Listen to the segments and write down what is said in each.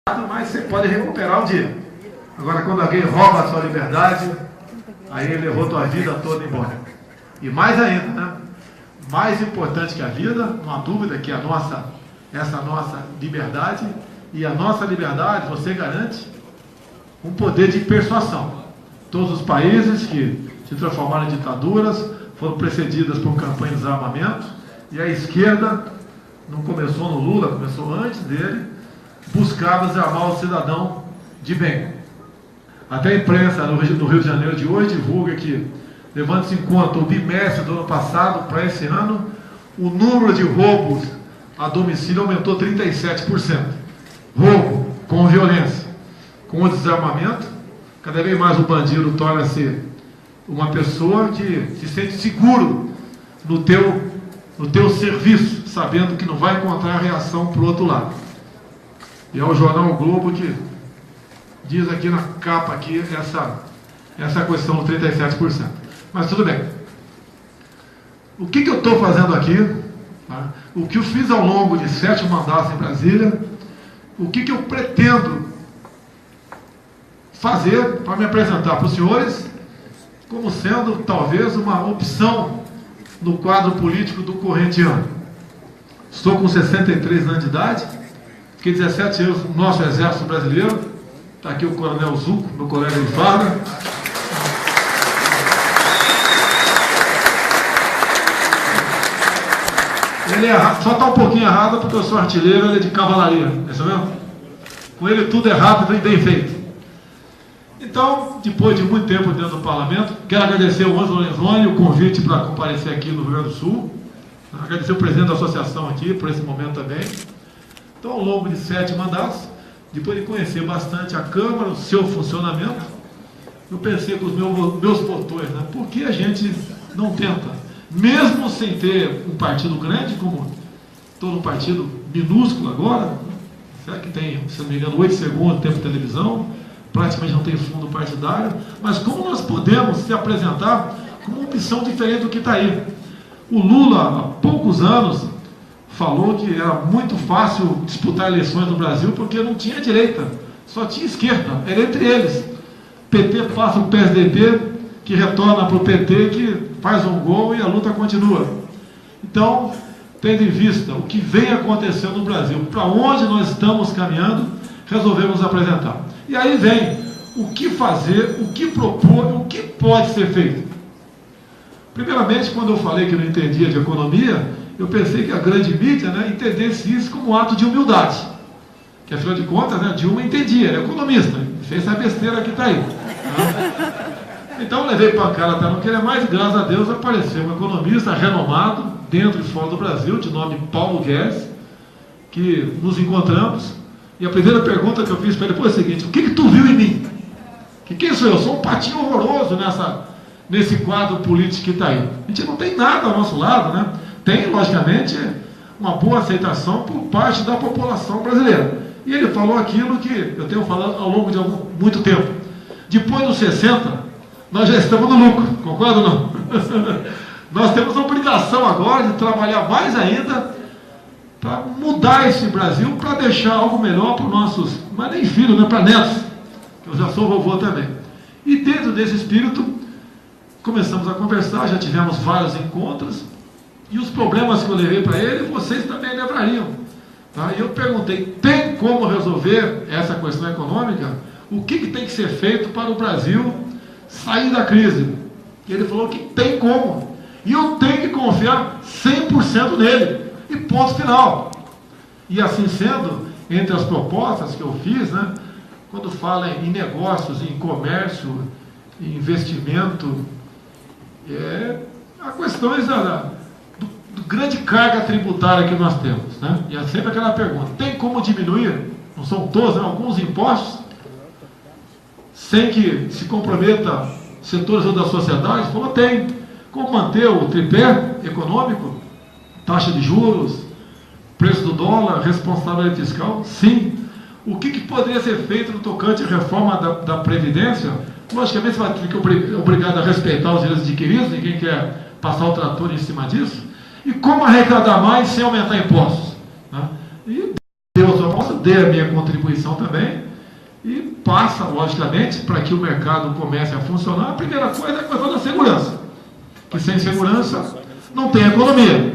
mas você pode recuperar o dia. Agora, quando alguém rouba a sua liberdade, aí ele levou a tua vida toda embora. E mais ainda, né? Mais importante que a vida, não há dúvida que essa nossa liberdade, e a nossa liberdade, você garante um poder de persuasão. Todos os países que se transformaram em ditaduras foram precedidas por campanha de desarmamento, e a esquerda, não começou no Lula, começou antes dele, buscava desarmar o cidadão de bem. Até a imprensa do Rio de Janeiro de hoje divulga que, levando-se em conta o bimestre do ano passado para esse ano, o número de roubos a domicílio aumentou 37%. Roubo com violência, com o desarmamento, cada vez mais o bandido torna-se uma pessoa que se sente seguro no teu serviço, sabendo que não vai encontrar reação para o outro lado. E é o jornal o Globo que diz aqui na capa aqui essa questão do 37%. Mas tudo bem. O que eu estou fazendo aqui? Tá? O que eu fiz ao longo de 7 mandatos em Brasília? O que eu pretendo fazer para me apresentar para os senhores como sendo talvez uma opção no quadro político do corrente ano? Estou com 63 anos de idade, fiquei 17 anos no nosso Exército Brasileiro. Está aqui o Coronel Zuco, meu colega de farda. Ele só está um pouquinho errado porque eu sou artilheiro, ele é de cavalaria, é isso mesmo? Com ele tudo é rápido e bem feito. Então, depois de muito tempo dentro do parlamento, quero agradecer ao Ângelo Lenzoni o convite para comparecer aqui no Rio Grande do Sul. Agradecer o presidente da associação aqui por esse momento também. Então, ao longo de 7 mandatos, depois de conhecer bastante a Câmara, o seu funcionamento, eu pensei com os meus botões, né? Por que a gente não tenta, mesmo sem ter um partido grande, como todo um partido minúsculo agora, será que tem, se não me engano, 8 segundos de tempo de televisão, praticamente não tem fundo partidário, mas como nós podemos se apresentar como uma opção diferente do que está aí? O Lula, há poucos anos, falou que era muito fácil disputar eleições no Brasil porque não tinha direita, só tinha esquerda, era entre eles. PT passa o PSDB, que retorna para o PT, que faz um gol e a luta continua. Então, tendo em vista o que vem acontecendo no Brasil, para onde nós estamos caminhando, resolvemos apresentar. E aí vem o que fazer, o que propor, o que pode ser feito. Primeiramente, quando eu falei que não entendia de economia, eu pensei que a grande mídia, né, entendesse isso como um ato de humildade. Que, afinal de contas, né, Dilma entendia, era economista, fez essa besteira que está aí. Né? Então, levei pancada até não querer mais, e graças a Deus apareceu um economista renomado, dentro e fora do Brasil, de nome Paulo Guedes, que nos encontramos, e a primeira pergunta que eu fiz para ele foi a seguinte: o que tu viu em mim? Quem sou eu? Sou um patinho horroroso nesse quadro político que está aí. A gente não tem nada ao nosso lado, né? Tem, logicamente, uma boa aceitação por parte da população brasileira. E ele falou aquilo que eu tenho falado ao longo de muito tempo. Depois dos 60, nós já estamos no lucro, concorda ou não? Nós temos a obrigação agora de trabalhar mais ainda para mudar esse Brasil, para deixar algo melhor para os nossos, mas nem filhos, né, para netos, que eu já sou vovô também. E dentro desse espírito, começamos a conversar, já tivemos vários encontros, e os problemas que eu levei para ele, vocês também levariam. Tá? E eu perguntei, tem como resolver essa questão econômica? O que tem que ser feito para o Brasil sair da crise? E ele falou que tem como. E eu tenho que confiar 100% nele. E ponto final. E assim sendo, entre as propostas que eu fiz, né, quando fala em negócios, em comércio, em investimento, há questões do grande carga tributária que nós temos, né? E é sempre aquela pergunta: tem como diminuir, não são todos, né, alguns impostos, sem que se comprometa setores da sociedade? Falou, tem. Como manter o tripé econômico, taxa de juros, preço do dólar, responsabilidade fiscal? Sim. O que poderia ser feito no tocante à reforma da Previdência? Logicamente, você vai ficar obrigado a respeitar os direitos adquiridos, ninguém quer passar o trator em cima disso. E como arrecadar mais sem aumentar impostos? Né? E Deus, dei a minha contribuição também, e passa, logicamente, para que o mercado comece a funcionar. A primeira coisa é a questão da segurança, que sem segurança não tem economia.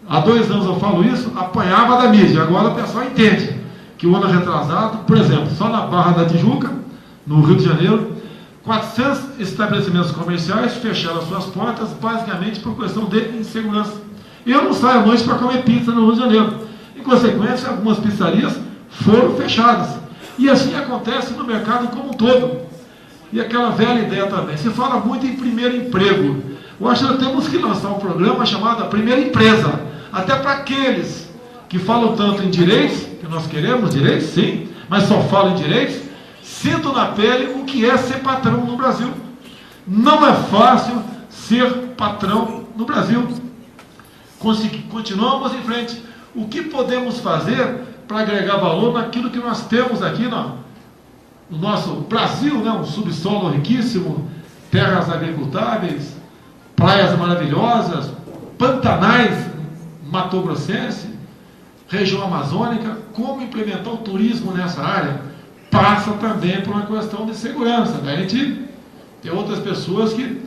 Há 2 anos eu falo isso, apanhava da mídia, agora o pessoal entende que o ano retrasado, por exemplo, só na Barra da Tijuca, no Rio de Janeiro, 400 estabelecimentos comerciais fecharam suas portas, basicamente por questão de insegurança. Eu não saio à noite para comer pizza no Rio de Janeiro. Em consequência, algumas pizzarias foram fechadas. E assim acontece no mercado como um todo. E aquela velha ideia também. Se fala muito em primeiro emprego. Eu acho que nós temos que lançar um programa chamado Primeira Empresa. Até para aqueles que falam tanto em direitos, que nós queremos direitos, sim, mas só falam em direitos, sinto na pele o que é ser patrão no Brasil. Não é fácil ser patrão no Brasil. Continuamos em frente. O que podemos fazer para agregar valor naquilo que nós temos aqui no nosso Brasil, né? Um subsolo riquíssimo, terras agricultáveis, praias maravilhosas, pantanais matogrossense, região amazônica. Como implementar o turismo nessa área? Passa também por uma questão de segurança. A gente tem outras pessoas que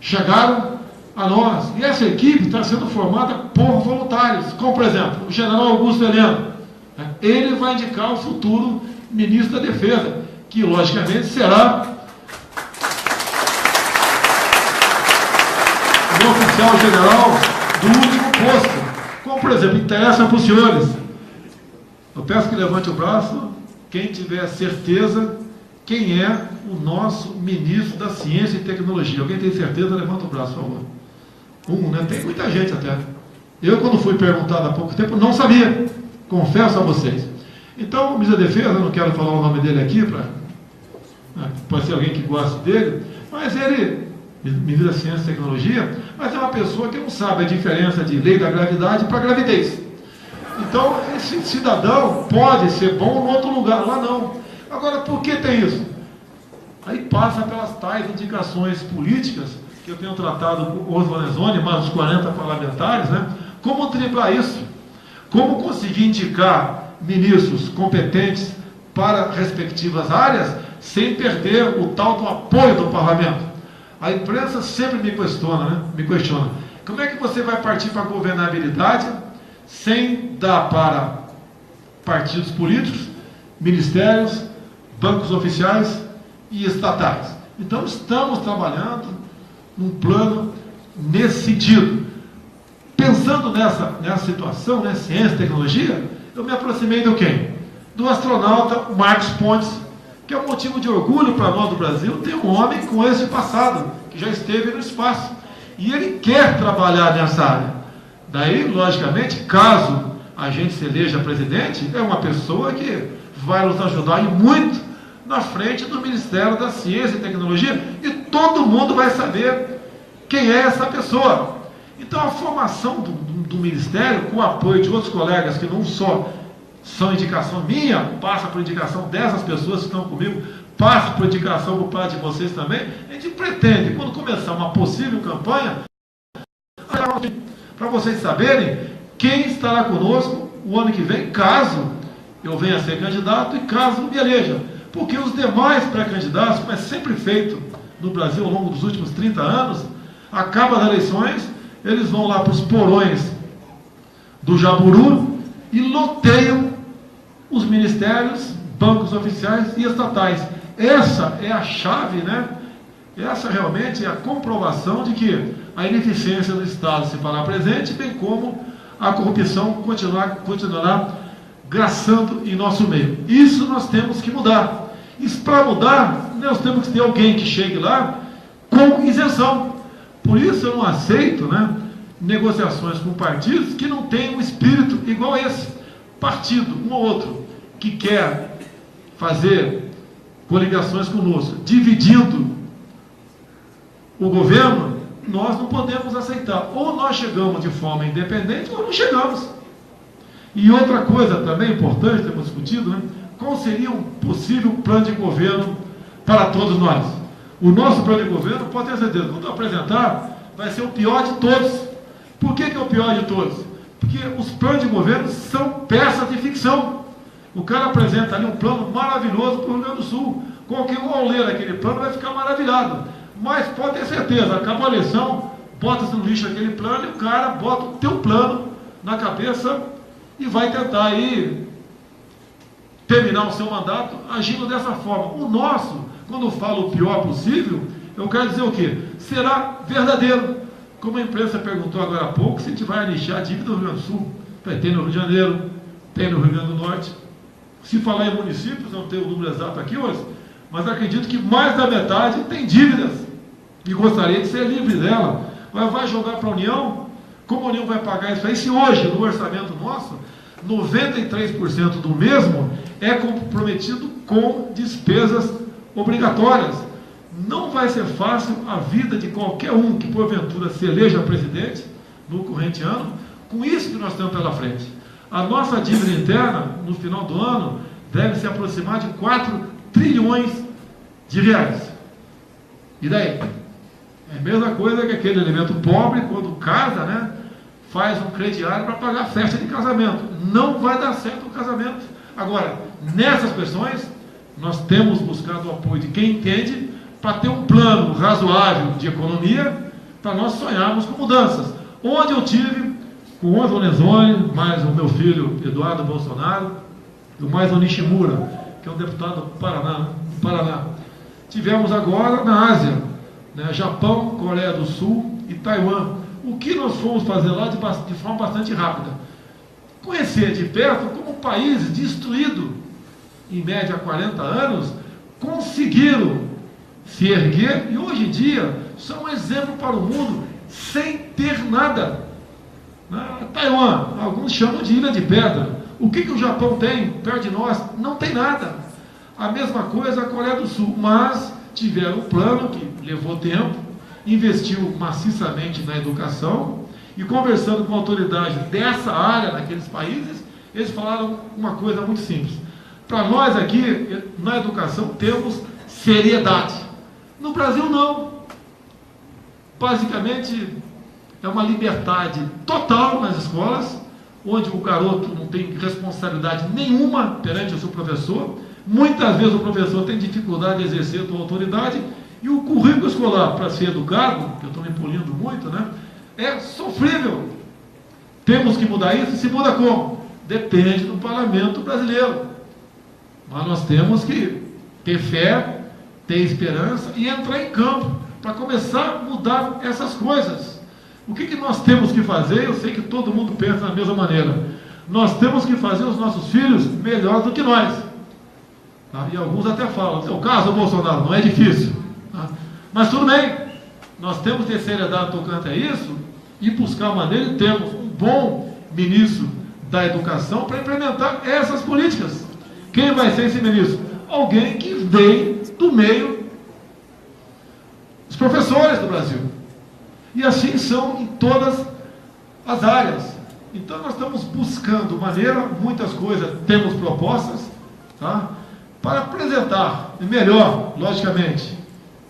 chegaram a nós, e essa equipe está sendo formada por voluntários, como por exemplo, o general Augusto Heleno. Ele vai indicar o futuro ministro da Defesa, que logicamente será o oficial general do último posto. Como por exemplo, interessa para os senhores. Eu peço que levante o braço quem tiver certeza quem é o nosso ministro da Ciência e Tecnologia. Alguém tem certeza? Levanta o braço, por favor. Né? Tem muita gente até. Eu, quando fui perguntado há pouco tempo, não sabia. Confesso a vocês. Então, o ministro da Defesa, eu não quero falar o nome dele aqui, pode ser alguém que goste dele, mas ele, ministro da Ciência e Tecnologia, mas é uma pessoa que não sabe a diferença de lei da gravidade para gravidez. Então, esse cidadão pode ser bom em outro lugar, lá não. Agora, por que tem isso? Aí passa pelas tais indicações políticas, que eu tenho tratado com o Oswald Lenzoni, mais os 40 parlamentares, né? Como driblar isso? Como conseguir indicar ministros competentes para respectivas áreas, sem perder o tal do apoio do parlamento? A imprensa sempre me questiona, como é que você vai partir para a governabilidade sem dar para partidos políticos, ministérios, bancos oficiais e estatais? Então estamos trabalhando num plano nesse sentido. Pensando nessa situação, né, ciência e tecnologia, eu me aproximei do quem? Do astronauta Marcos Pontes, que é um motivo de orgulho para nós do Brasil, ter um homem com esse passado, que já esteve no espaço. E ele quer trabalhar nessa área. Daí, logicamente, caso a gente se eleja presidente, é uma pessoa que vai nos ajudar e muito na frente do Ministério da Ciência e Tecnologia, e todo mundo vai saber quem é essa pessoa. Então, a formação do Ministério, com o apoio de outros colegas que não só são indicação minha, passa por indicação dessas pessoas que estão comigo, passa por indicação por parte de vocês também, a gente pretende, quando começar uma possível campanha, para vocês saberem quem estará conosco o ano que vem, caso eu venha a ser candidato e caso me eleja. Porque os demais pré-candidatos, como é sempre feito no Brasil ao longo dos últimos 30 anos, acaba as eleições, eles vão lá para os porões do Jaburu e loteiam os ministérios, bancos oficiais e estatais. Essa é a chave, né? Essa realmente é a comprovação de que a ineficiência do Estado se fará presente, bem como a corrupção continuará graçando em nosso meio. Isso nós temos que mudar. Isso, para mudar, nós temos que ter alguém que chegue lá com isenção. Por isso eu não aceito, né, negociações com partidos que não têm um espírito igual a esse. Partido, um ou outro, que quer fazer coligações conosco, dividindo o governo, nós não podemos aceitar. Ou nós chegamos de forma independente, ou não chegamos. E outra coisa também importante, temos discutido, né? Qual seria um possível plano de governo para todos nós? O nosso plano de governo, pode ter certeza, quando eu apresentar, vai ser o pior de todos. Por que é o pior de todos? Porque os planos de governo são peças de ficção. O cara apresenta ali um plano maravilhoso para o Rio Grande do Sul. Qualquer um, ao ler aquele plano, vai ficar maravilhado. Mas pode ter certeza, acabou a eleição, bota-se no lixo aquele plano e o cara bota o teu plano na cabeça e vai tentar aí terminar o seu mandato agindo dessa forma. O nosso, quando eu falo o pior possível, eu quero dizer o quê? Será verdadeiro. Como a imprensa perguntou agora há pouco, se a gente vai anistiar a dívida do Rio Grande do Sul. Tem no Rio de Janeiro, tem no Rio Grande do Norte. Se falar em municípios, não tenho o número exato aqui hoje, mas acredito que mais da metade tem dívidas e gostaria de ser livre dela. Mas vai jogar para a União? Como a União vai pagar isso aí? Se hoje, no orçamento nosso, 93% do mesmo é comprometido com despesas obrigatórias. Não vai ser fácil a vida de qualquer um que porventura se eleja presidente no corrente ano, com isso que nós temos pela frente. A nossa dívida interna, no final do ano, deve se aproximar de 4 trilhões de reais. E daí? É a mesma coisa que aquele elemento pobre, quando casa, né, faz um crediário para pagar a festa de casamento. Não vai dar certo o casamento. Agora, nessas questões, nós temos buscado o apoio de quem entende para ter um plano razoável de economia para nós sonharmos com mudanças. Onde eu tive, com o Ângelo Lenzoni, mais o meu filho Eduardo Bolsonaro, e mais o Nishimura, que é um deputado do Paraná. Tivemos agora na Ásia, né, Japão, Coreia do Sul e Taiwan. O que nós fomos fazer lá de forma bastante rápida? Conhecer de perto como um país destruído, em média há 40 anos, conseguiram se erguer e hoje em dia são um exemplo para o mundo sem ter nada. Taiwan, alguns chamam de ilha de pedra. O que o Japão tem perto de nós? Não tem nada. A mesma coisa a Coreia do Sul, mas tiveram um plano que levou tempo, investiu maciçamente na educação e conversando com autoridades dessa área naqueles países, eles falaram uma coisa muito simples. Para nós aqui, na educação, temos seriedade. No Brasil, não. Basicamente, é uma liberdade total nas escolas, onde o garoto não tem responsabilidade nenhuma perante o seu professor. Muitas vezes o professor tem dificuldade de exercer a sua autoridade, e o currículo escolar para ser educado, que eu estou me polindo muito, né, é sofrível. Temos que mudar isso, e se muda como? Depende do parlamento brasileiro. Mas nós temos que ter fé, ter esperança e entrar em campo para começar a mudar essas coisas. O que nós temos que fazer? Eu sei que todo mundo pensa da mesma maneira. Nós temos que fazer os nossos filhos melhores do que nós. Tá? E alguns até falam, no seu caso, Bolsonaro, não é difícil. Tá? Mas tudo bem, nós temos que ter seriedade tocante a isso e buscar maneira de termos um bom ministro da educação para implementar essas políticas. Quem vai ser esse ministro? Alguém que vem do meio dos professores do Brasil. E assim são em todas as áreas. Então nós estamos buscando maneira, muitas coisas, temos propostas, tá? Para apresentar, e melhor, logicamente,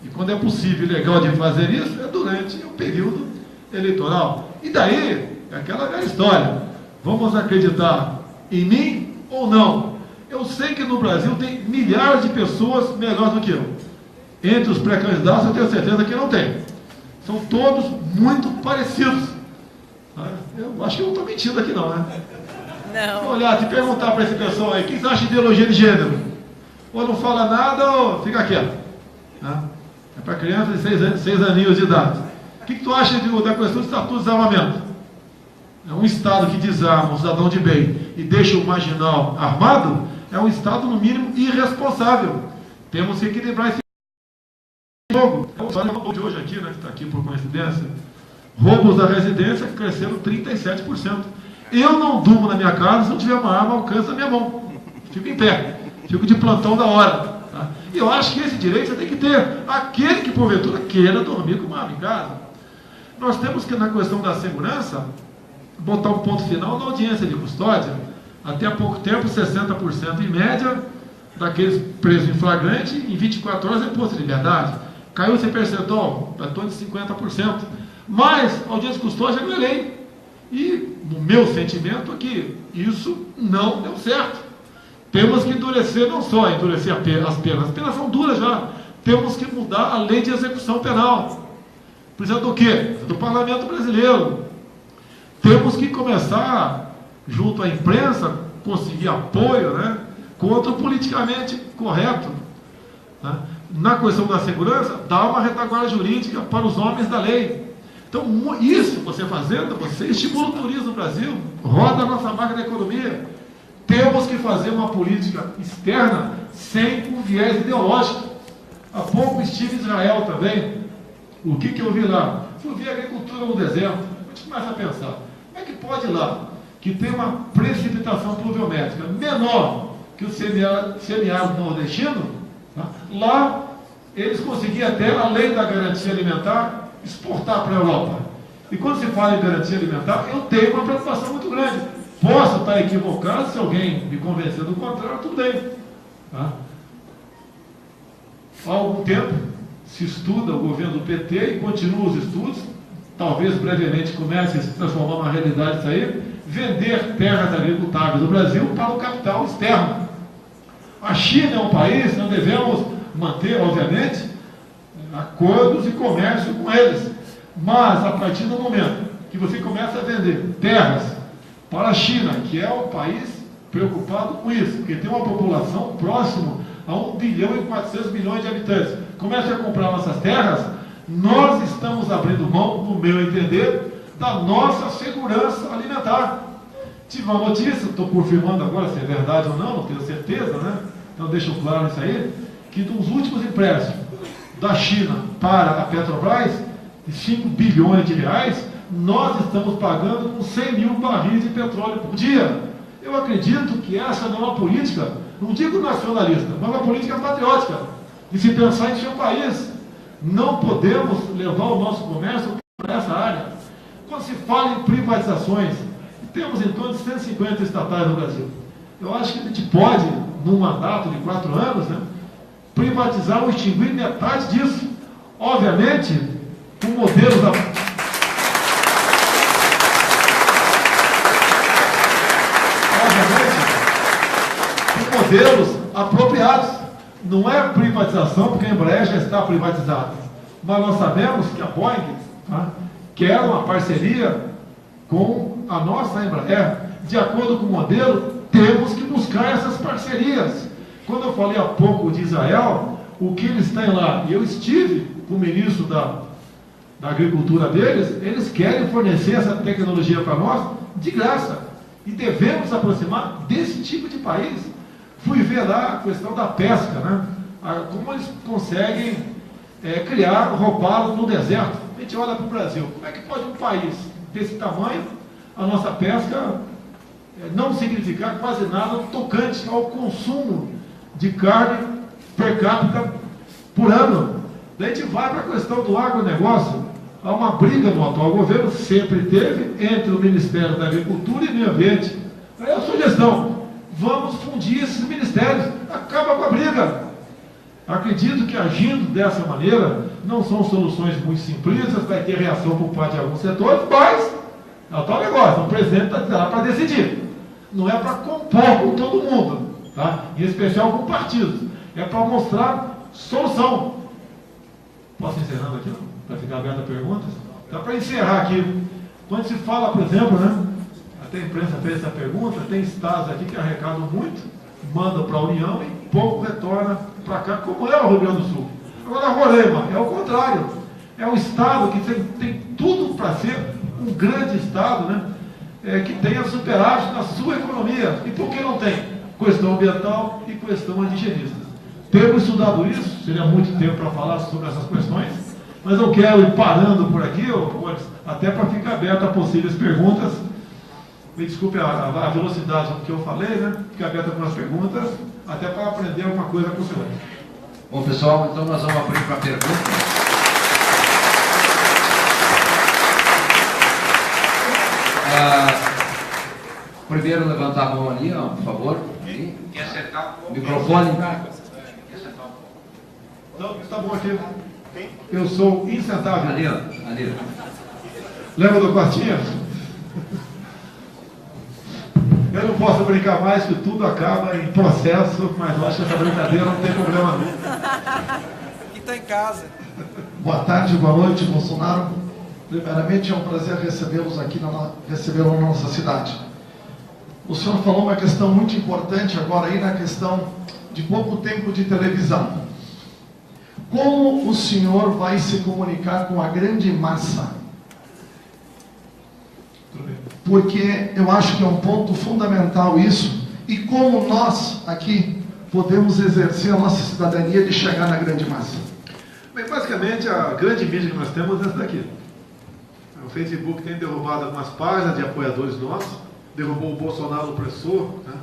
e quando é possível e legal de fazer isso, é durante o período eleitoral. E daí, é aquela velha história, vamos acreditar em mim ou não? Eu sei que no Brasil tem milhares de pessoas melhores do que eu. Entre os pré-candidatos eu tenho certeza que não tem. São todos muito parecidos. Eu acho que eu não estou mentindo aqui não, né? Não. Olhar, te perguntar para esse pessoal aí, o que você acha de ideologia de gênero? Ou não fala nada ou fica quieto. Né? É para crianças de 6 aninhos de idade. O que tu acha da questão do estatuto de desarmamento? É um Estado que desarma um cidadão de bem e deixa o marginal armado, é um Estado, no mínimo, irresponsável. Temos que equilibrar esse jogo. O de hoje aqui, né, que está aqui por coincidência, roubos da residência cresceram 37%. Eu não durmo na minha casa se não tiver uma arma ao alcance da minha mão. Fico em pé, fico de plantão da hora. Tá? E eu acho que esse direito você tem que ter. Aquele que porventura queira dormir com uma arma em casa. Nós temos que, na questão da segurança, botar um ponto final na audiência de custódia. Até há pouco tempo, 60% em média daqueles presos em flagrante, em 24 horas é posto de liberdade. Caiu esse percentual para torno de 50%. Mas a audiência de custódia não é lei. E, no meu sentimento, é que isso não deu certo. Temos que endurecer, não só endurecer as penas são duras já. Temos que mudar a lei de execução penal. Precisa do quê? Do parlamento brasileiro. Temos que começar, junto à imprensa, conseguir apoio, né, contra o politicamente correto. Né? Na questão da segurança, dá uma retaguarda jurídica para os homens da lei. Então, isso você fazendo, você estimula o turismo no Brasil, roda a nossa máquina da economia. Temos que fazer uma política externa sem um viés ideológico. Há pouco estive em Israel também. O que eu vi lá? Fui ver agricultura no deserto. A gente começa a pensar, como é que pode ir lá, que tem uma precipitação pluviométrica menor que o semiárido nordestino, tá? Lá eles conseguiam até, além da garantia alimentar, exportar para a Europa. E quando se fala em garantia alimentar, eu tenho uma preocupação muito grande. Posso estar equivocado, se alguém me convencer do contrário, tudo bem. Tá? Há algum tempo se estuda o governo do PT e continua os estudos, talvez brevemente comece a se transformar numa realidade isso aí, vender terras agricultáveis do Brasil para o capital externo. A China é um país, nós devemos manter, obviamente, acordos e comércio com eles. Mas, a partir do momento que você começa a vender terras para a China, que é um país preocupado com isso, porque tem uma população próxima a 1 bilhão e 400 milhões de habitantes, começa a comprar nossas terras, nós estamos abrindo mão, no meu entender, da nossa segurança alimentar. Tive uma notícia, estou confirmando agora se é verdade ou não tenho certeza, né? Então deixo claro isso aí, que dos últimos empréstimos da China para a Petrobras, de 5 bilhões de reais, nós estamos pagando com 100 mil barris de petróleo por dia. Eu acredito que essa não é uma política, não digo nacionalista, mas uma política patriótica, de se pensar em seu país. Não podemos levar o nosso comércio para essa área. Quando se fala em privatizações, temos em torno de 150 estatais no Brasil. Eu acho que a gente pode, num mandato de 4 anos, né, privatizar ou extinguir metade disso. Obviamente, com modelos modelos apropriados. Não é privatização, porque a Embraer já está privatizada. Mas nós sabemos que a Boeing, tá, quer uma parceria com a nossa Embraer. De acordo com o modelo, temos que buscar essas parcerias. Quando eu falei há pouco de Israel, o que eles têm lá, e eu estive com o ministro da agricultura deles, eles querem fornecer essa tecnologia para nós de graça. E devemos nos aproximar desse tipo de país. Fui ver lá a questão da pesca, né? Como eles conseguem criar roubá-lo no deserto. A gente olha para o Brasil, como é que pode um país desse tamanho, a nossa pesca não significar quase nada tocante ao consumo de carne per capita por ano? Daí a gente vai para a questão do agronegócio. Há uma briga no atual governo, sempre teve, entre o Ministério da Agricultura e Meio Ambiente. Aí a sugestão, vamos fundir esses ministérios, acaba com a briga. Acredito que agindo dessa maneira, não são soluções muito simplistas, vai ter reação por parte de alguns setores, mas é o tal negócio, o presidente está lá para decidir. Não é para compor com todo mundo, tá? Em especial com partidos. É para mostrar solução. Posso ir encerrando aqui, não? Para ficar aberta a perguntas? Então, para encerrar aqui, quando se fala, por exemplo, né? Até a imprensa fez essa pergunta, tem estados aqui que arrecadam muito, mandam para a União e pouco retorna para cá, como é o Rio Grande do Sul. Agora, Roraima é o contrário. É um estado que tem tudo para ser um grande estado, né? Que tenha superávit na sua economia. E por que não tem? Questão ambiental e questão indigenista. Temos estudado isso, seria muito tempo para falar sobre essas questões, mas eu quero ir parando por aqui, até para ficar aberto a possíveis perguntas. Me desculpe a velocidade que eu falei, né? Ficar aberto para as perguntas, até para aprender alguma coisa com o senhor. Bom, pessoal, então nós vamos abrir para perguntas. Primeiro levantar a mão ali, ó, por favor. Quer acertar um pouco? Microfone. Não, está bom aqui. Eu sou insentável. Ali, ó. Ali. Lembra do quartinho? Eu não posso brincar mais, que tudo acaba em processo, mas eu acho que essa brincadeira não tem problema não. E está em casa. Boa tarde, boa noite, Bolsonaro. Primeiramente, é um prazer recebê-los aqui, recebê-lo na nossa cidade. O senhor falou uma questão muito importante agora aí, na questão de pouco tempo de televisão. Como o senhor vai se comunicar com a grande massa? Porque eu acho que é um ponto fundamental isso, e como nós aqui podemos exercer a nossa cidadania de chegar na grande massa. Bem, basicamente, a grande mídia que nós temos é essa daqui. O Facebook tem derrubado algumas páginas de apoiadores nossos, derrubou o Bolsonaro opressor, né?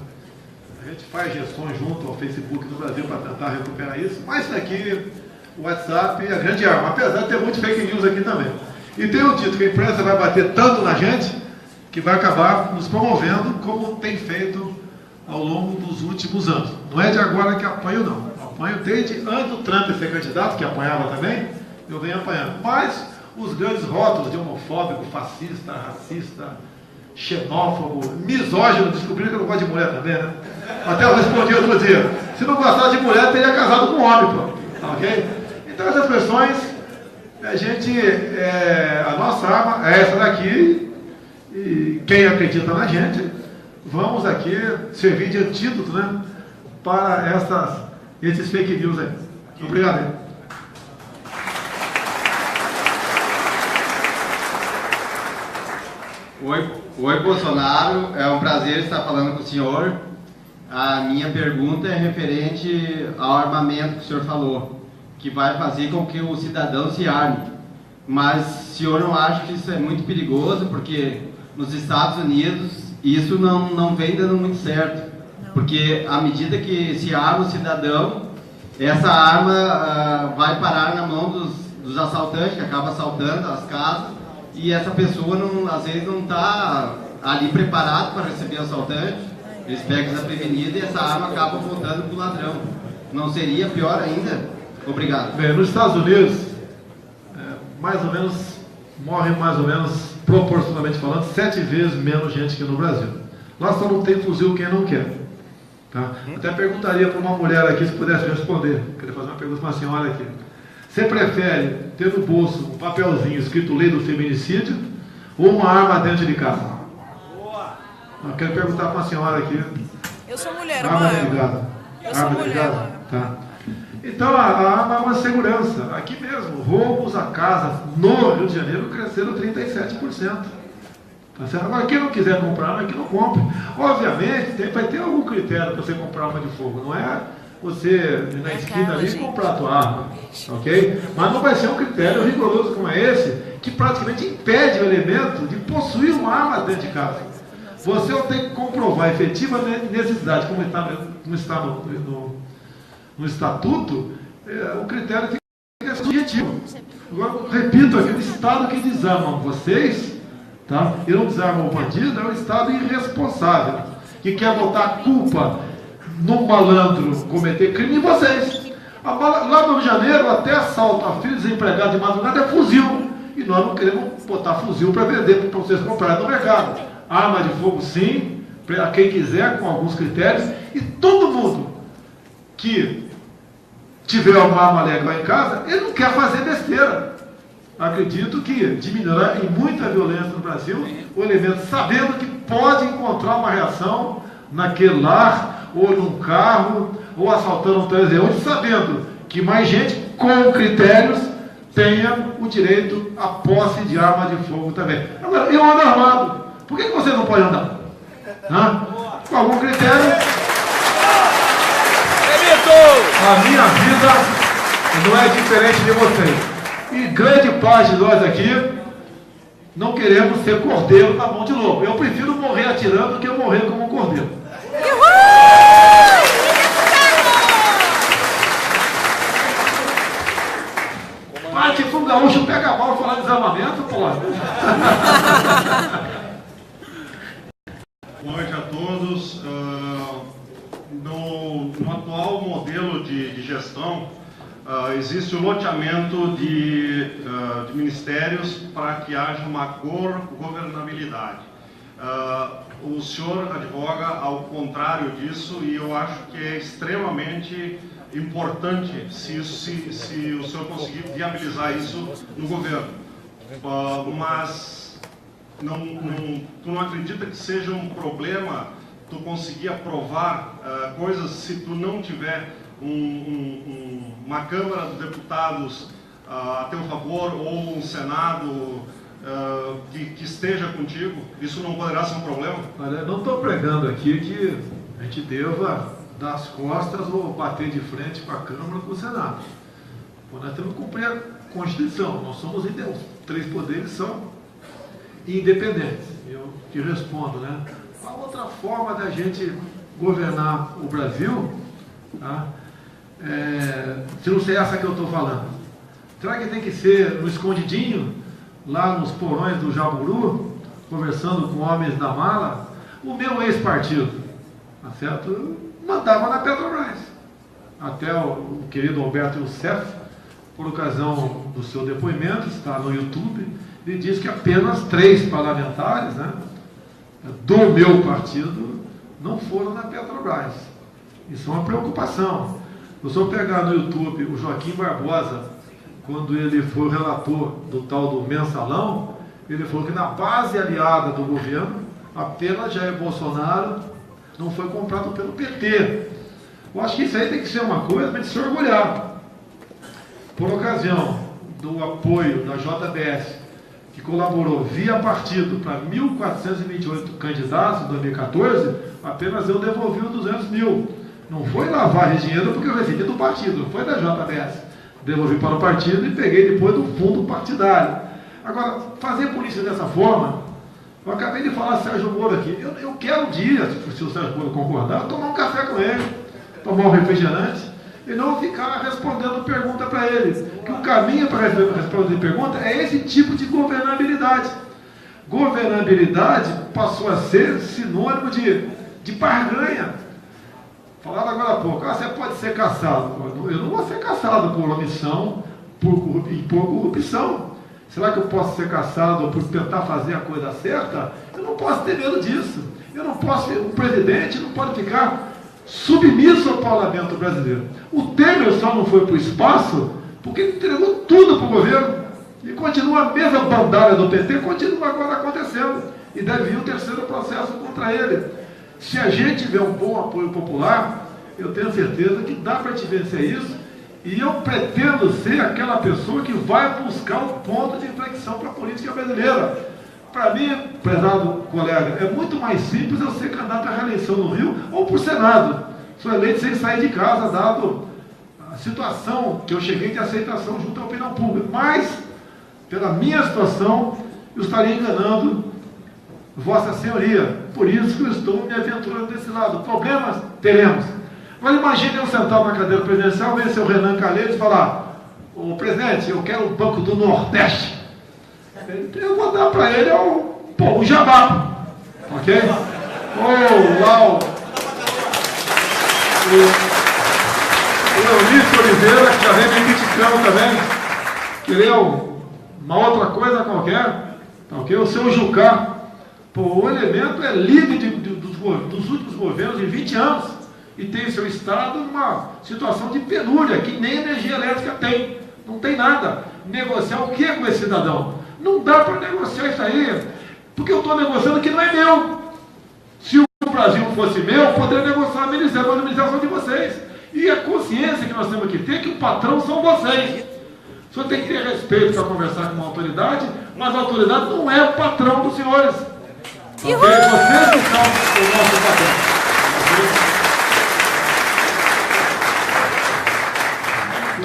A gente faz gestões junto ao Facebook no Brasil para tentar recuperar isso, mas isso aqui, o WhatsApp é a grande arma, apesar de ter muito fake news aqui também. E tenho dito que a imprensa vai bater tanto na gente, que vai acabar nos promovendo, como tem feito ao longo dos últimos anos. Não é de agora que apanho, não. Apanho desde antes do Trump ser candidato, que apanhava também, eu venho apanhando. Mas os grandes rótulos de homofóbico, fascista, racista, xenófobo, misógino, descobriram que eu não gosto de mulher também, né? Até eu respondi outro dia, se não gostasse de mulher, teria casado com um homem, pô. Ok? Então essas expressões, a nossa arma é essa daqui, e quem acredita na gente, vamos aqui servir de antídoto, né, para esses fake news aí. Obrigado aí. Oi, Bolsonaro, é um prazer estar falando com o senhor. A minha pergunta é referente ao armamento que o senhor falou, que vai fazer com que o cidadão se arme. Mas o senhor não acha que isso é muito perigoso, porque nos Estados Unidos isso não vem dando muito certo, porque à medida que se arma o cidadão, essa arma vai parar na mão dos assaltantes, que acabam assaltando as casas, e essa pessoa às vezes não está ali preparada para receber o assaltante, eles pegam desaprevenido e essa arma acaba voltando para o ladrão. Não seria pior ainda? Obrigado. Bem, nos Estados Unidos, morre mais ou menos, proporcionalmente falando, 7 vezes menos gente que no Brasil. Lá só não tem fuzil quem não quer. Tá? Até perguntaria para uma mulher aqui se pudesse responder. Queria fazer uma pergunta para uma senhora aqui. Você prefere ter no bolso um papelzinho escrito lei do feminicídio ou uma arma dentro de casa? Eu quero perguntar para uma senhora aqui. Eu sou mulher, arma dentro de casa. Eu sou arma dentro de mulher. casa? Tá. Então a arma é uma segurança. Aqui mesmo, roubos a casa no Rio de Janeiro cresceram 37%. Tá certo? Agora, quem não quiser comprar arma, que não compre. Obviamente, vai ter algum critério para você comprar arma de fogo. Não é você ir na esquina ali e comprar a tua arma. Ok? Mas não vai ser um critério rigoroso como é esse, que praticamente impede o elemento de possuir uma arma dentro de casa. Você tem que comprovar a efetiva necessidade, como está no estatuto, o critério tem que ser subjetivo. Agora, repito aqui, o Estado que desarma vocês, tá? E não desarma o bandido, é um Estado irresponsável, que quer botar a culpa no malandro cometer crime em vocês. Lá no Rio de Janeiro, até assalto a filho desempregado de madrugada é fuzil. E nós não queremos botar fuzil para vender, para vocês comprarem no mercado. Arma de fogo sim, para quem quiser, com alguns critérios. E todo mundo que tiver uma arma legal em casa, ele não quer fazer besteira. Acredito que diminuirá em muita violência no Brasil o elemento sabendo que pode encontrar uma reação naquele lar, ou num carro, ou assaltando um transeunte, sabendo que mais gente com critérios tenha o direito à posse de arma de fogo também. Agora, eu ando armado. Por que você não pode andar? Hã? Com algum critério. A minha vida não é diferente de vocês. E grande parte de nós aqui não queremos ser cordeiro na mão de lobo. Eu prefiro morrer atirando do que morrer como um cordeiro. Mas tipo um gaúcho pega mal falar de desarmamento, porra. Boa noite a todos. No atual modelo de gestão, existe o loteamento de ministérios para que haja uma governabilidade. o senhor advoga ao contrário disso e eu acho que é extremamente importante se o senhor conseguir viabilizar isso no governo. Mas tu não acredita que seja um problema tu conseguir aprovar coisas se tu não tiver uma Câmara dos Deputados a teu favor ou um Senado que esteja contigo? Isso não poderá ser um problema? Olha, não estou pregando aqui que a gente deva dar as costas ou bater de frente com a Câmara ou com o Senado. Pô, nós temos que cumprir a Constituição. Nós somos os 3 poderes são independentes. Eu te respondo, né? Qual outra forma da gente governar o Brasil, tá? Se não sei essa que eu estou falando? Será que tem que ser no escondidinho, lá nos porões do Jaburu, conversando com homens da mala? O meu ex-partido, tá certo? Mandava na Petrobras. Até o querido Alberto Youssef, por ocasião do seu depoimento, está no YouTube, ele diz que apenas 3 parlamentares, né, do meu partido não foram na Petrobras. Isso é uma preocupação. Se eu pegar no YouTube o Joaquim Barbosa, quando ele foi relator do tal do mensalão, ele falou que na base aliada do governo, apenas Jair Bolsonaro não foi comprado pelo PT. Eu acho que isso aí tem que ser uma coisa para se orgulhar. Por ocasião do apoio da JBS, que colaborou via partido para 1.428 candidatos em 2014, apenas eu devolvi os 200 mil. Não foi lavagem de dinheiro porque eu recebi do partido, não foi da JBS. Devolvi para o partido e peguei depois do fundo partidário. Agora, fazer polícia dessa forma, eu acabei de falar Sérgio Moro aqui, eu quero um dia, se o Sérgio Moro concordar, tomar um café com ele, tomar um refrigerante, e não ficar respondendo pergunta para ele. Que o caminho para responder pergunta é esse tipo de governabilidade. Governabilidade passou a ser sinônimo de barganha. Falaram agora há pouco, você pode ser caçado. Eu não vou ser caçado por omissão e por corrupção. Será que eu posso ser caçado por tentar fazer a coisa certa? Eu não posso ter medo disso. Eu não posso, o presidente não pode ficar submisso ao parlamento brasileiro. O Temer só não foi para o espaço porque ele entregou tudo para o governo. E continua a mesma bandalha do PT, continua agora acontecendo. E deve vir o 3º processo contra ele. Se a gente tiver um bom apoio popular, eu tenho certeza que dá para te vencer isso. E eu pretendo ser aquela pessoa que vai buscar o ponto de inflexão para a política brasileira. Para mim, prezado colega, é muito mais simples eu ser candidato à reeleição no Rio ou para o Senado. Sou eleito sem sair de casa, dado a situação que eu cheguei de aceitação junto à opinião pública. Mas, pela minha situação, eu estaria enganando Vossa Senhoria. Por isso que eu estou me aventurando desse lado. Problemas? Teremos. Mas imagine eu sentar na cadeira presidencial, ver seu Renan Calheiros e falar: ô presidente, eu quero o Banco do Nordeste. Eu vou dar para ele o jabá. Ok? Ou lá o Leonício Oliveira, que já vem me criticando também. Queria uma outra coisa qualquer. Ok? O seu Jucá. O elemento é líder dos últimos governos de 20 anos e tem seu estado numa situação de penúria, que nem energia elétrica tem. Não tem nada. Negociar o que com esse cidadão? Não dá para negociar isso aí, porque eu estou negociando que não é meu. Se o Brasil fosse meu, eu poderia negociar a administração de vocês. E a consciência que nós temos que ter é que o patrão são vocês. O senhor tem que ter respeito para conversar com uma autoridade, mas a autoridade não é o patrão dos senhores. Okay? Vocês que são o nosso patrão.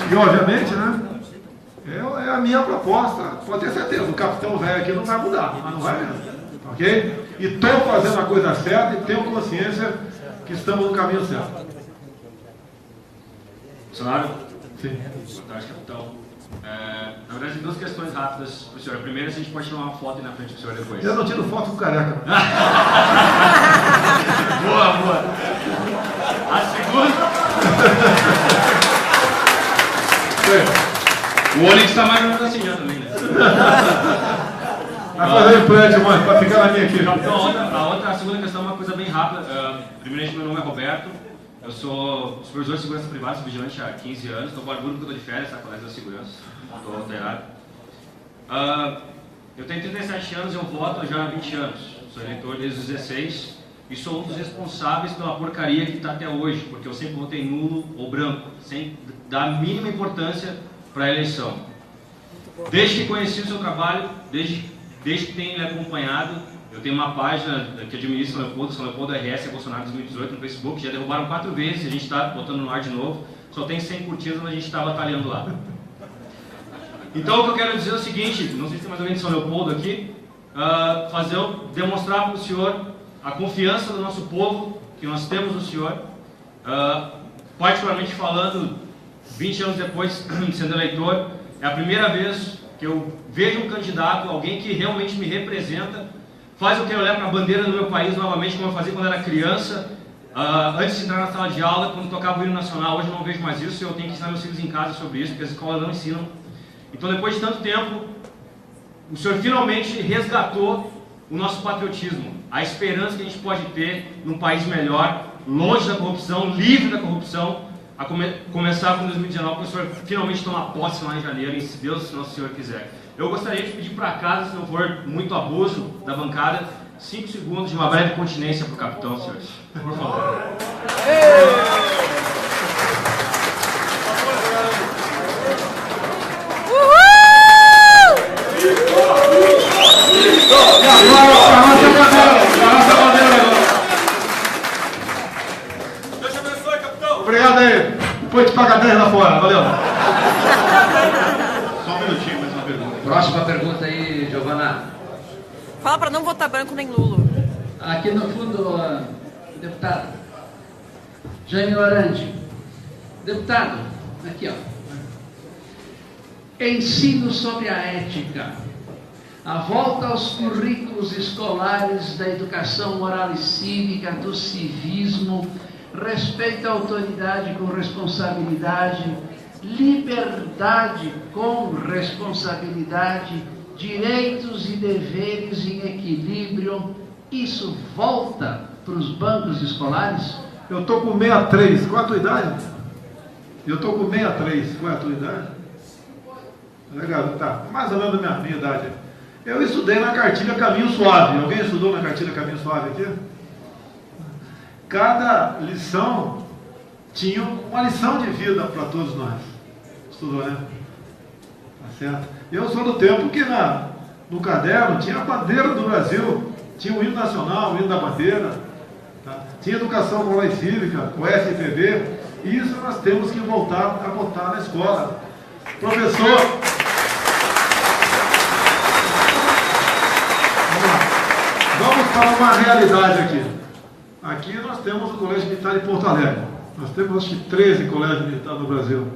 E obviamente, né? É a minha proposta. Pode ter certeza, o capitão velho aqui não vai mudar, mas não vai mesmo. Ok? E estou fazendo a coisa certa e tenho consciência que estamos no caminho certo. Bolsonaro? Sim. Boa tarde, capitão. Na verdade, duas questões rápidas para o senhor. A primeira, a gente pode tirar uma foto aí na frente do senhor depois. Eu não tiro foto com careca. Boa, boa. A segunda... O olho está mais ou menos assim já também, né? Vai fazer o implante, mãe, para ficar na minha aqui. Então, a segunda questão é uma coisa bem rápida. Primeiramente, meu nome é Roberto. Eu sou supervisor de segurança privada, sou vigilante há 15 anos. Estou barbudo porque eu estou de férias, tá? Colégio da segurança. Estou alterado. Eu tenho 37 anos e eu voto já há 20 anos. Sou eleitor desde os 16 e sou um dos responsáveis pela porcaria que está até hoje, porque eu sempre votei nulo ou branco, sem dar a mínima importância para a eleição. Desde que conheci o seu trabalho, desde que tenho lhe acompanhado, eu tenho uma página que administra São Leopoldo RS Bolsonaro 2018 no Facebook, já derrubaram 4 vezes, a gente está botando no ar de novo, só tem 100 curtidas, mas a gente está batalhando lá. Então o que eu quero dizer é o seguinte, não sei se tem mais alguém de São Leopoldo aqui, demonstrar para o senhor a confiança do nosso povo, que nós temos no senhor, particularmente falando, 20 anos depois de sendo eleitor, é a primeira vez que eu vejo um candidato, alguém que realmente me representa, faz eu quero olhar para a bandeira do meu país novamente, como eu fazia quando era criança, antes de entrar na sala de aula, quando tocava o hino nacional. Hoje eu não vejo mais isso, eu tenho que ensinar meus filhos em casa sobre isso, porque as escolas não ensinam. Então, depois de tanto tempo, o senhor finalmente resgatou o nosso patriotismo, a esperança que a gente pode ter num país melhor, longe da corrupção, livre da corrupção, a começar com 2019, para o senhor finalmente tomar posse lá em janeiro, e se Deus, Nosso Senhor quiser. Eu gostaria de pedir para casa, se não for muito abuso da bancada, 5 segundos de uma breve continência para o capitão, senhores. Por favor. Obrigado aí. Depois te paga 10 lá fora. Valeu. Só um minutinho, mais uma pergunta. Próxima pergunta aí, Giovana. Fala para não votar branco nem Lula. Aqui no fundo, deputado Jaime Larandi. Deputado, aqui ó. Ensino sobre a ética. A volta aos currículos escolares da educação moral e cívica, do civismo, respeito à autoridade com responsabilidade, liberdade com responsabilidade, direitos e deveres em equilíbrio, isso volta para os bancos escolares? Eu estou com 63. Qual é a tua idade? Eu estou com 63. Qual é a tua idade? Legal, tá. Mais ou menos a minha idade. Eu estudei na cartilha Caminho Suave. Alguém estudou na cartilha Caminho Suave aqui? Cada lição tinha uma lição de vida para todos nós. Estudou, né? Tá certo? Eu sou do tempo que no caderno tinha a bandeira do Brasil, tinha o hino nacional, o hino da bandeira, tá? Tinha educação moral e cívica, o SPB, e isso nós temos que voltar a botar na escola. Professor, vamos para uma realidade aqui. Aqui nós temos o Colégio Militar de Porto Alegre. Nós temos acho que 13 colégios militares no Brasil.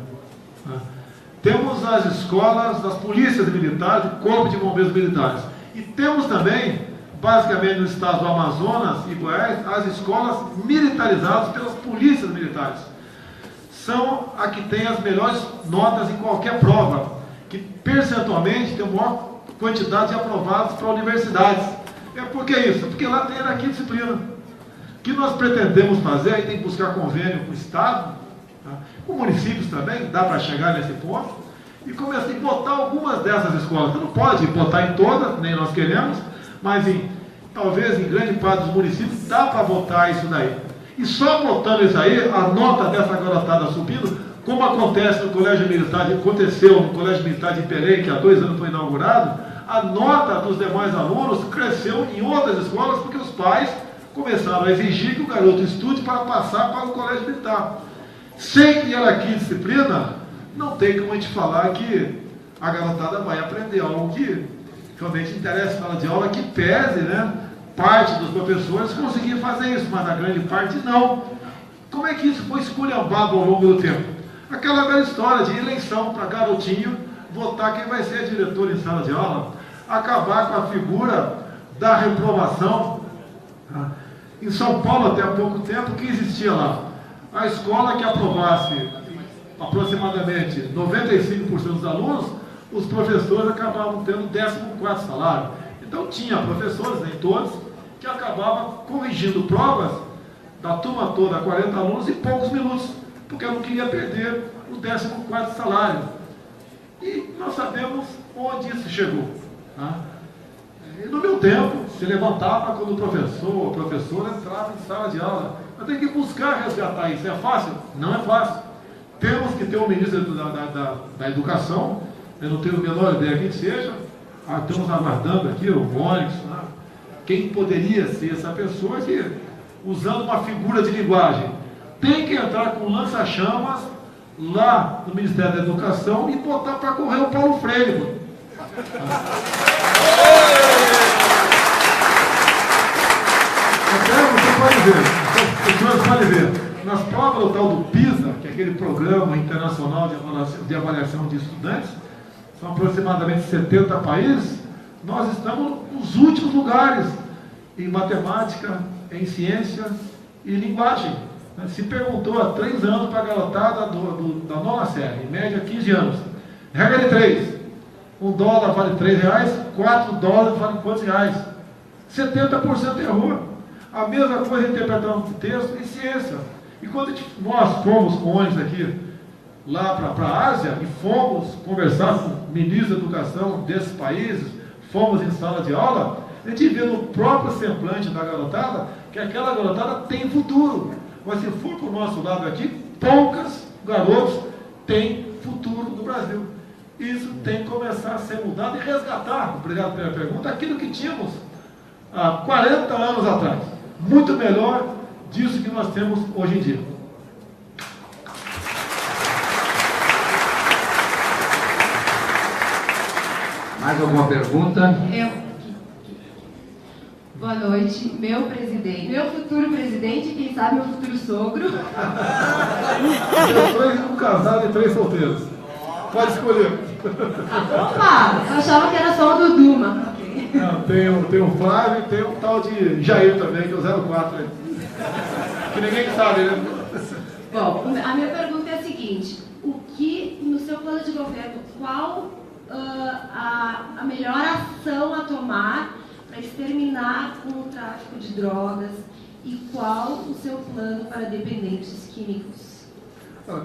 Temos as escolas das polícias militares, do Corpo de Bombeiros Militares. E temos também, basicamente no estado do Amazonas e Goiás, as escolas militarizadas pelas polícias militares. São a que tem as melhores notas em qualquer prova, que percentualmente tem a maior quantidade de aprovados para universidades. Por que isso? Porque lá tem aqui disciplina. O que nós pretendemos fazer, aí tem que buscar convênio com o Estado, tá? Com municípios também, dá para chegar nesse ponto, e começar a botar algumas dessas escolas. Você não pode botar em todas, nem nós queremos, mas talvez em grande parte dos municípios dá para botar isso daí. E só botando isso aí, a nota dessa garotada subindo, como acontece no Colégio Militar, aconteceu no Colégio Militar de Pelém, que há 2 anos foi inaugurado, a nota dos demais alunos cresceu em outras escolas, porque os pais começaram a exigir que o garoto estude para passar para o Colégio Militar. Sem hierarquia e disciplina, não tem como a gente falar que a garotada vai aprender algo que realmente interessa na sala de aula, que pese, né? Parte dos professores conseguia fazer isso, mas a grande parte não. Como é que isso foi esculhambado ao longo do tempo? Aquela velha história de eleição para garotinho votar quem vai ser diretor em sala de aula, acabar com a figura da reprovação. Em São Paulo, até há pouco tempo, o que existia lá? A escola que aprovasse aproximadamente 95% dos alunos, os professores acabavam tendo 14º salário. Então, Então tinha professores, nem todos, que acabavam corrigindo provas da turma toda, 40 alunos, em poucos minutos, porque eu não queria perder o 14º salário. E nós sabemos onde isso chegou. Tá? E no meu tempo, se levantava quando o professor ou a professora entrava em sala de aula. Eu tenho que buscar resgatar isso. É fácil? Não é fácil. Temos que ter um ministro da Educação, eu não tenho a menor ideia quem seja, estamos aguardando aqui o Onyx, né? Quem poderia ser essa pessoa que, usando uma figura de linguagem, tem que entrar com lança-chamas lá no Ministério da Educação e botar para correr o Paulo Freire. Você pode ver, os senhores podem ver, nas provas do tal do PISA, que é aquele programa internacional de avaliação de estudantes, são aproximadamente 70 países, nós estamos nos últimos lugares em matemática, em ciência e linguagem. Se perguntou há 3 anos para a garotada da 9ª série, em média 15 anos. Regra de 3. $1 vale R$3, $4 vale quantos reais? 70% errou. A mesma coisa interpretação de texto em ciência. E quando nós fomos com ônibus aqui, lá para a Ásia, e fomos conversar com ministros da educação desses países, fomos em sala de aula, a gente vê no próprio semblante da garotada, que aquela garotada tem futuro. Mas se for para o nosso lado aqui, poucos garotos têm futuro no Brasil. Isso tem que começar a ser mudado e resgatar, obrigado pela pergunta, aquilo que tínhamos há 40 anos atrás. Muito melhor disso que nós temos hoje em dia. Mais alguma pergunta? Boa noite, meu presidente, meu futuro presidente, quem sabe meu futuro sogro. Um casado e 3 solteiros. Pode escolher. Opa, eu achava que era só o Dudu, mas ok. Não, tem o Flávio e tem um tal de Jair também, que é o 04 aí. Que ninguém sabe, né? Bom, a minha pergunta é a seguinte: o que, no seu plano de governo, qual a melhor ação a tomar para exterminar com o tráfico de drogas e qual o seu plano para dependentes químicos?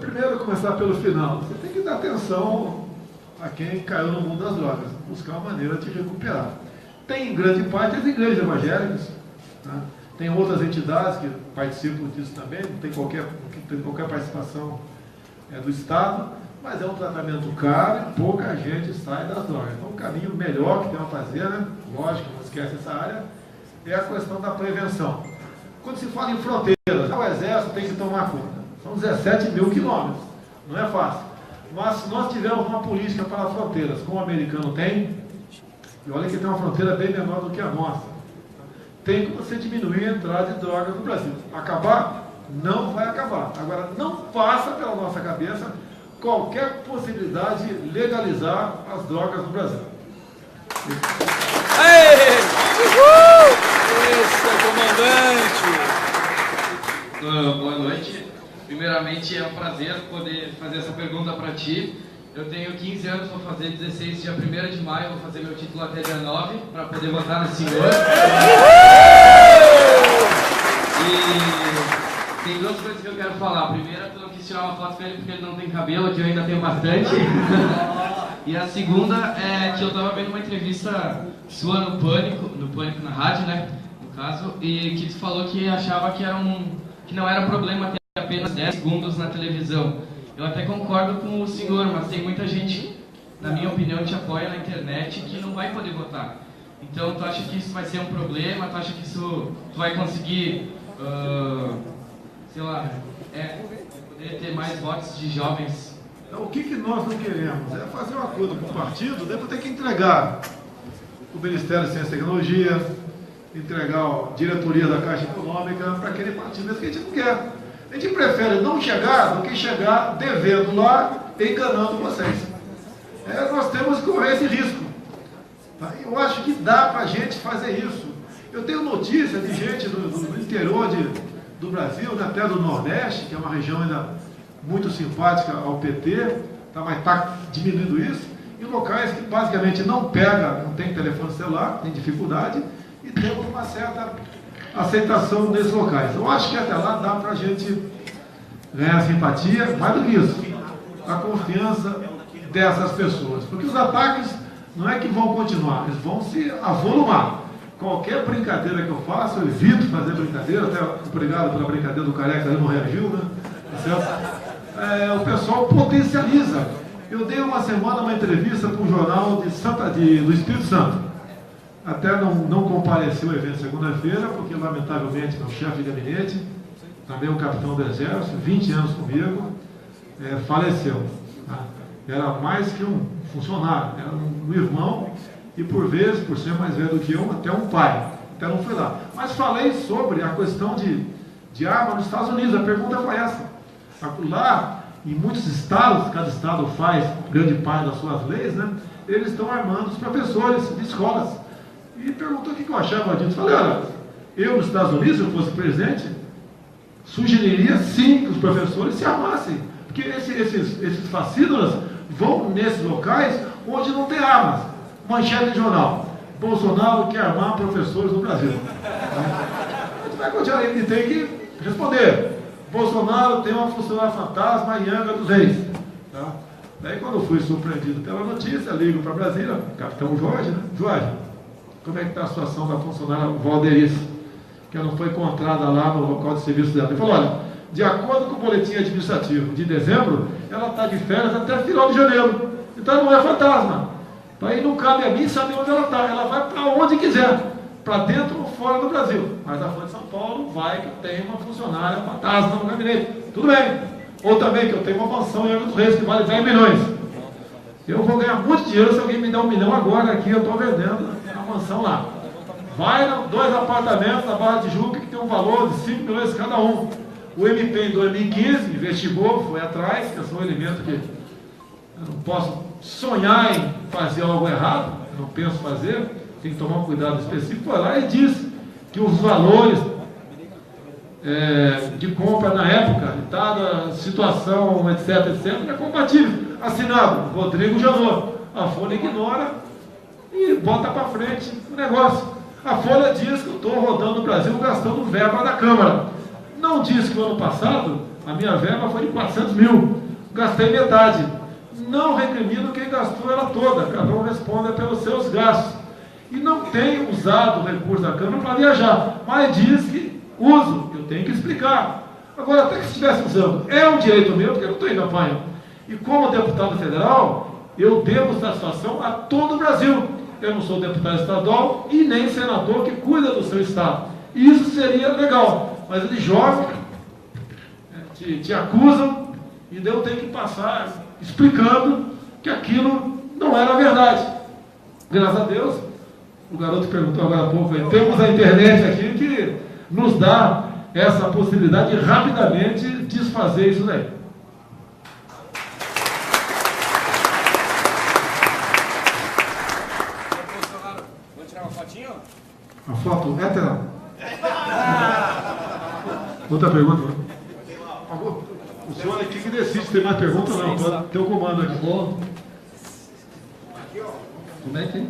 Primeiro, começar pelo final. Você tem que dar atenção a quem caiu no mundo das drogas, buscar uma maneira de recuperar. Tem, em grande parte, as igrejas evangélicas, né? Tem outras entidades que participam disso também, não tem qualquer participação do Estado, mas é um tratamento caro e pouca gente sai das drogas. Então, o caminho melhor que tem a fazer, né? Lógico, não esquece essa área, é a questão da prevenção. Quando se fala em fronteiras, o Exército tem que tomar conta. São 17 mil quilômetros, não é fácil. Mas se nós tivermos uma política para as fronteiras, como o americano tem, e olha que tem uma fronteira bem menor do que a nossa, tem que você diminuir a entrada de drogas no Brasil. Acabar? Não vai acabar. Agora, não passa pela nossa cabeça qualquer possibilidade de legalizar as drogas no Brasil. Aê! Uhul! Esse é comandante! Boa noite. Primeiramente, é um prazer poder fazer essa pergunta para ti. Eu tenho 15 anos, vou fazer 16, dia 1º de maio, vou fazer meu título até dia 9, para poder votar no senhor. E tem 2 coisas que eu quero falar. A primeira, tu não quis tirar uma foto com ele porque ele não tem cabelo, que eu ainda tenho bastante. E a segunda é que eu estava vendo uma entrevista sua no Pânico na rádio, né, no caso, e que tu falou que achava que não era problema ter apenas 10 segundos na televisão. Eu até concordo com o senhor, mas tem muita gente, na minha opinião, que te apoia na internet que não vai poder votar. Então, tu acha que isso vai ser um problema? Tu acha que isso tu vai conseguir, sei lá, poder ter mais votos de jovens? Então, o que nós não queremos é fazer um acordo com o partido, depois ter que entregar o Ministério de Ciência e Tecnologia, entregar a diretoria da Caixa Econômica para aquele partido mesmo que a gente não quer. A gente prefere não chegar do que chegar devendo lá e enganando vocês. Nós temos que correr esse risco. Tá? Eu acho que dá para a gente fazer isso. Eu tenho notícia de gente do interior do Brasil, até do Nordeste, que é uma região ainda muito simpática ao PT, tá, mas está diminuindo isso, em locais que basicamente não pega, não tem telefone celular, tem dificuldade, e temos uma certa aceitação nesses locais. Eu acho que até lá dá para a gente ganhar simpatia, mais do que isso, a confiança dessas pessoas. Porque os ataques não é que vão continuar, eles vão se avolumar. Qualquer brincadeira que eu faço, eu evito fazer brincadeira, até obrigado pela brincadeira do Careca, ele não reagiu, né? O pessoal potencializa. Eu dei uma semana uma entrevista para um jornal do Espírito Santo. Até não compareceu ao evento segunda-feira, porque lamentavelmente meu chefe de gabinete, também um capitão do Exército, 20 anos comigo, faleceu. Tá? Era mais que um funcionário, era um irmão, e por vezes, por ser mais velho do que eu, até um pai. Até não fui lá. Mas falei sobre a questão de arma nos Estados Unidos. A pergunta foi essa. Lá, em muitos estados, cada estado faz grande parte das suas leis, né? Eles estão armando os professores de escolas. E perguntou o que eu achava disso. Falei, olha, eu nos Estados Unidos, se eu fosse presidente, sugeriria sim que os professores se armassem. Porque esses fascínoras vão nesses locais onde não tem armas. Manchete de jornal: Bolsonaro quer armar professores no Brasil. A gente vai continuar, ele tem que responder. Bolsonaro tem uma funcionária fantasma em Angra dos Reis. Tá? Daí, quando eu fui surpreendido pela notícia, ligo para Brasília, capitão Jorge, né? Jorge, como é que está a situação da funcionária Valderice, que não foi encontrada lá no local de serviço dela? Ele falou, olha, de acordo com o boletim administrativo de dezembro, ela está de férias até final de janeiro. Então não é fantasma. Aí não cabe a mim saber onde ela está. Ela vai para onde quiser, para dentro ou fora do Brasil. Mas a Folha de São Paulo vai que tem uma funcionária fantasma no gabinete. Tudo bem. Ou também que eu tenho uma mansão em Angra dos Reis que vale 10 milhões. Eu vou ganhar muito dinheiro se alguém me der 1 milhão agora aqui, eu estou vendendo a mansão lá. Vai 2 apartamentos na Barra de Tijuca que tem um valor de 5 milhões cada um. O MP em 2015 investigou, foi atrás, que eu sou um elemento que eu não posso sonhar em fazer algo errado, eu não penso fazer, tem que tomar um cuidado específico. Foi lá e disse que os valores de compra na época, dada a situação, etc, é compatível. Assinado, Rodrigo Janot. A Folha ignora e bota para frente o negócio. A Folha diz que eu estou rodando o Brasil gastando verba da Câmara. Não diz que o ano passado a minha verba foi de 400 mil. Gastei metade. Não recrimino quem gastou ela toda. Cada um responde pelos seus gastos. E não tem usado o recurso da Câmara para viajar. Mas diz que uso. Eu tenho que explicar. Agora, até que estivesse usando, é um direito meu, porque eu não estou em campanha. E como deputado federal, eu devo satisfação a todo o Brasil. Eu não sou deputado estadual e nem senador que cuida do seu estado. E isso seria legal. Mas eles jogam, te acusam, e eu tenho que passar explicando que aquilo não era verdade. Graças a Deus, o garoto perguntou agora há pouco, temos a internet aqui que nos dá essa possibilidade de rapidamente desfazer isso daí. Vamos tirar uma fotinho? A foto hétera? Outra pergunta. Por favor. O senhor aqui que decide se tem mais perguntas ou não. Pode ter o comando aqui. Como é que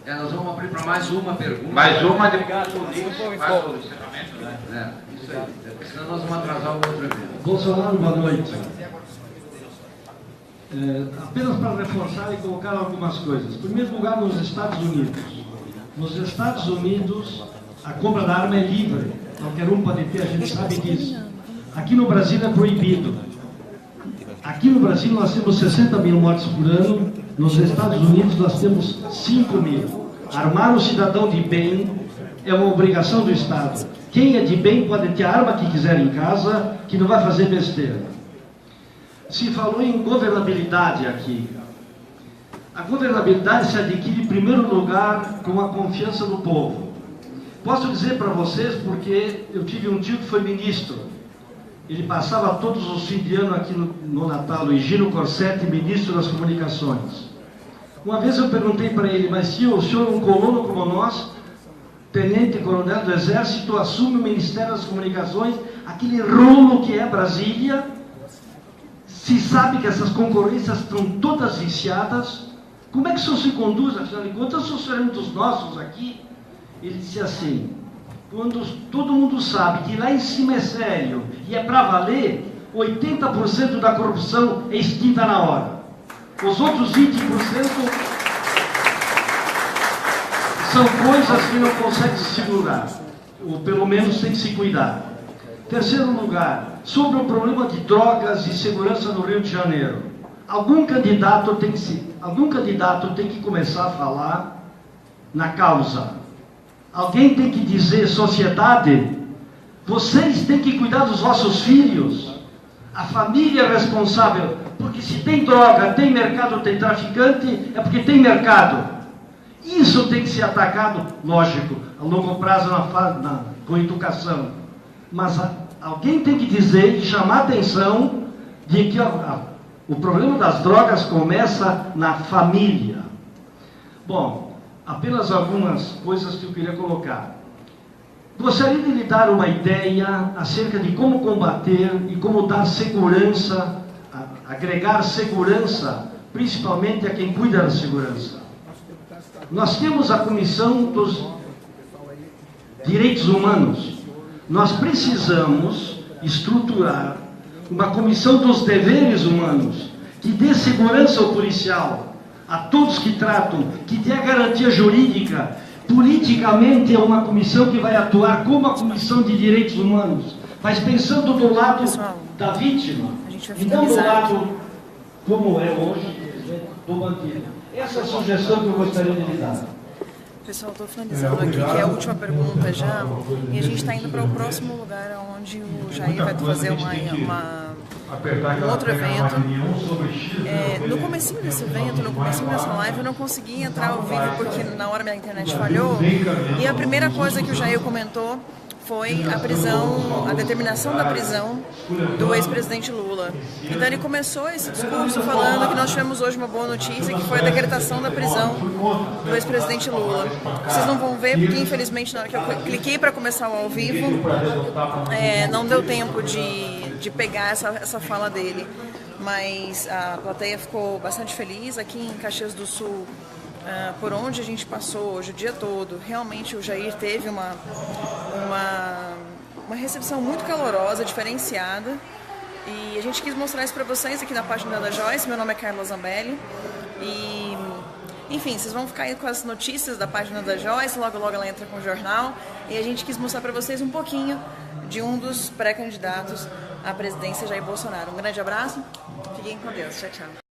é? Nós vamos abrir para mais uma pergunta. Mais uma, depois faz o encerramento, né? Isso aí. Senão nós vamos atrasar o outro evento. Bolsonaro, boa noite. Apenas para reforçar e colocar algumas coisas. Em primeiro lugar, nos Estados Unidos. Nos Estados Unidos, a compra da arma é livre. Qualquer um pode ter, a gente sabe disso. Aqui no Brasil é proibido. Aqui no Brasil nós temos 60 mil mortes por ano. Nos Estados Unidos nós temos 5 mil. Armar o cidadão de bem é uma obrigação do Estado. Quem é de bem pode ter a arma que quiser em casa, que não vai fazer besteira. Se falou em governabilidade aqui. A governabilidade se adquire em primeiro lugar com a confiança do povo. Posso dizer para vocês, porque eu tive um tio que foi ministro. Ele passava todos os fins de ano aqui no Natal, o Higino Corsetti, ministro das comunicações. Uma vez eu perguntei para ele, mas tio, o senhor é um colono como nós, tenente-coronel do Exército, assume o Ministério das Comunicações, aquele rolo que é Brasília, se sabe que essas concorrências estão todas viciadas, como é que isso se conduz? Afinal de contas, nós somos dos nossos aqui. Ele disse assim, quando todo mundo sabe que lá em cima é sério e é para valer, 80% da corrupção é extinta na hora. Os outros 20% são coisas que não conseguem se segurar, ou pelo menos tem que se cuidar. Terceiro lugar, sobre o problema de drogas e segurança no Rio de Janeiro. Algum candidato tem que começar a falar na causa. Alguém tem que dizer, sociedade, vocês têm que cuidar dos vossos filhos. A família é responsável, porque se tem droga, tem mercado, tem traficante, é porque tem mercado. Isso tem que ser atacado, lógico, a longo prazo com educação. Mas alguém tem que dizer e chamar a atenção de que o problema das drogas começa na família. Bom, apenas algumas coisas que eu queria colocar. Gostaria de lhe dar uma ideia acerca de como combater e como dar segurança, agregar segurança, principalmente a quem cuida da segurança. Nós temos a Comissão dos Direitos Humanos. Nós precisamos estruturar uma Comissão dos Deveres Humanos, que dê segurança ao policial, a todos que tratam, que dê a garantia jurídica. Politicamente é uma comissão que vai atuar como a Comissão de Direitos Humanos, mas pensando do lado da vítima, e não do lado, como é hoje, do bandido. Essa é a sugestão que eu gostaria de lhe dar. Pessoal, estou finalizando aqui, que é a última pergunta já, e a gente está indo para o próximo lugar, onde o Jair vai fazer um outro evento. No comecinho desse evento, no comecinho dessa live, eu não consegui entrar ao vivo porque na hora minha internet falhou, e a primeira coisa que o Jair comentou foi a prisão, a determinação da prisão do ex-presidente Lula. Então ele começou esse discurso falando que nós tivemos hoje uma boa notícia, que foi a decretação da prisão do ex-presidente Lula. Vocês não vão ver, porque infelizmente na hora que eu cliquei para começar o ao vivo, não deu tempo de pegar essa fala dele. Mas a plateia ficou bastante feliz aqui em Caxias do Sul. Por onde a gente passou hoje o dia todo, realmente o Jair teve uma recepção muito calorosa, diferenciada, e a gente quis mostrar isso para vocês aqui na página da Joyce. Meu nome é Carla Zambelli e, enfim, vocês vão ficar aí com as notícias da página da Joyce, logo logo ela entra com o jornal, e a gente quis mostrar para vocês um pouquinho de um dos pré-candidatos à presidência, Jair Bolsonaro. Um grande abraço, fiquem com Deus, tchau, tchau.